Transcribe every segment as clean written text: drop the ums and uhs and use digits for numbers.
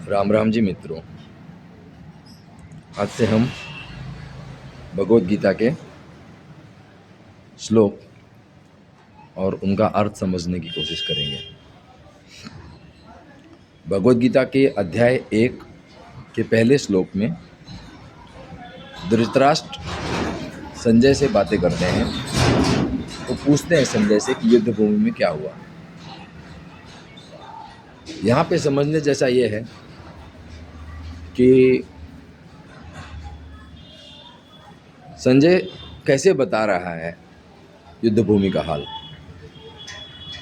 राम राम जी मित्रों। आज से हम भगवत गीता के श्लोक और उनका अर्थ समझने की कोशिश करेंगे। भगवत गीता के अध्याय 1 के पहले श्लोक में धृतराष्ट्र संजय से बातें करते हैं। वो पूछते हैं संजय से कि युद्ध भूमि में क्या हुआ। यहाँ पे समझने जैसा ये है कि संजय कैसे बता रहा है युद्ध भूमि का हाल।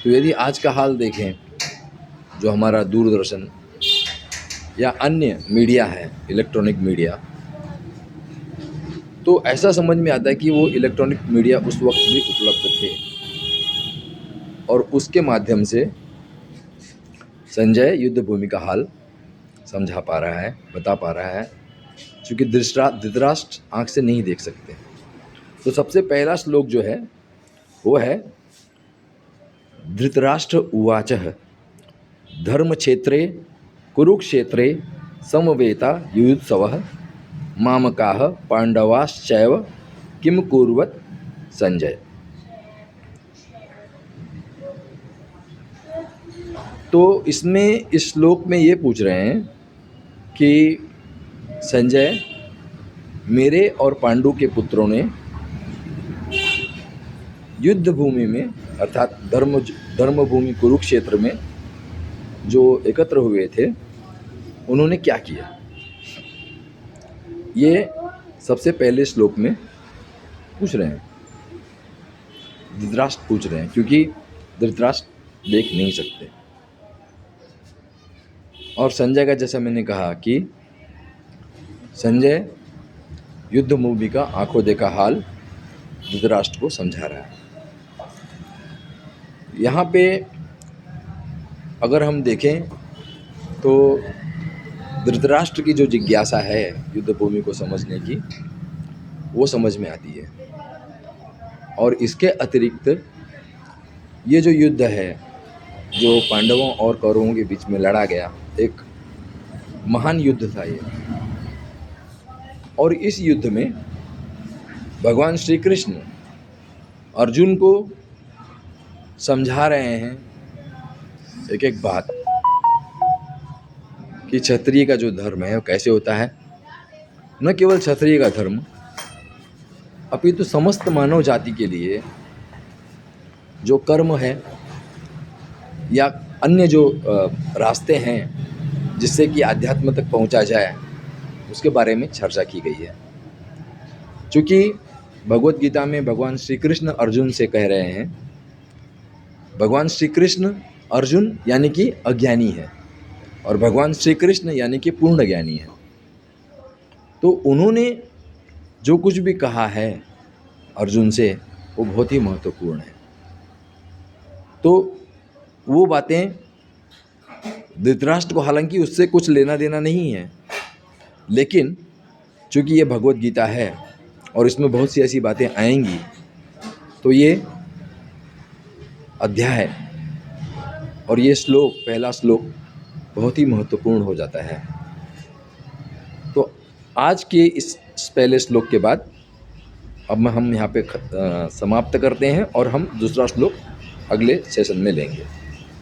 तो यदि आज का हाल देखें, जो हमारा दूरदर्शन या अन्य मीडिया है, इलेक्ट्रॉनिक मीडिया, तो ऐसा समझ में आता है कि वो इलेक्ट्रॉनिक मीडिया उस वक्त भी उपलब्ध थे और उसके माध्यम से संजय युद्ध भूमि का हाल समझा पा रहा है, बता पा रहा है, क्योंकि धृतराष्ट्र आँख से नहीं देख सकते। तो सबसे पहला श्लोक जो है वो है धृतराष्ट्र उवाचः धर्मक्षेत्रे कुरुक्षेत्रे समवेता युयुत्सवः मामकाः पांडवाश्चैव किम कुर्वत संजय। तो इसमें इस श्लोक में ये पूछ रहे हैं कि संजय, मेरे और पांडु के पुत्रों ने युद्ध भूमि में अर्थात धर्म भूमि कुरुक्षेत्र में जो एकत्र हुए थे, उन्होंने क्या किया। ये सबसे पहले श्लोक में पूछ रहे हैं, धृतराष्ट्र पूछ रहे हैं, क्योंकि धृतराष्ट्र देख नहीं सकते। और संजय का, जैसा मैंने कहा कि संजय युद्ध भूमि का आंखों देखा हाल धृतराष्ट्र को समझा रहा है। यहाँ पे अगर हम देखें तो धृतराष्ट्र की जो जिज्ञासा है युद्ध भूमि को समझने की, वो समझ में आती है। और इसके अतिरिक्त ये जो युद्ध है, जो पांडवों और कौरवों के बीच में लड़ा गया, एक महान युद्ध था ये। और इस युद्ध में भगवान श्री कृष्ण अर्जुन को समझा रहे हैं एक एक बात कि क्षत्रिय का जो धर्म है वो कैसे होता है। न केवल क्षत्रिय का धर्म, अपितु समस्त मानव जाति के लिए जो कर्म है या अन्य जो रास्ते हैं जिससे कि आध्यात्म तक पहुंचा जाए, उसके बारे में चर्चा की गई है। क्योंकि भगवत गीता में भगवान श्री कृष्ण अर्जुन से कह रहे हैं, भगवान श्री कृष्ण अर्जुन यानी कि अज्ञानी है और भगवान श्री कृष्ण यानी कि पूर्ण ज्ञानी है। तो उन्होंने जो कुछ भी कहा है अर्जुन से, वो बहुत ही महत्वपूर्ण है। तो वो बातें धृतराष्ट्र को हालांकि उससे कुछ लेना देना नहीं है, लेकिन चूँकि ये भगवत गीता है और इसमें बहुत सी ऐसी बातें आएंगी, तो ये अध्याय और ये श्लोक, पहला श्लोक बहुत ही महत्वपूर्ण हो जाता है। तो आज के इस पहले श्लोक के बाद अब हम यहाँ पे समाप्त करते हैं और हम दूसरा श्लोक अगले सेशन में लेंगे।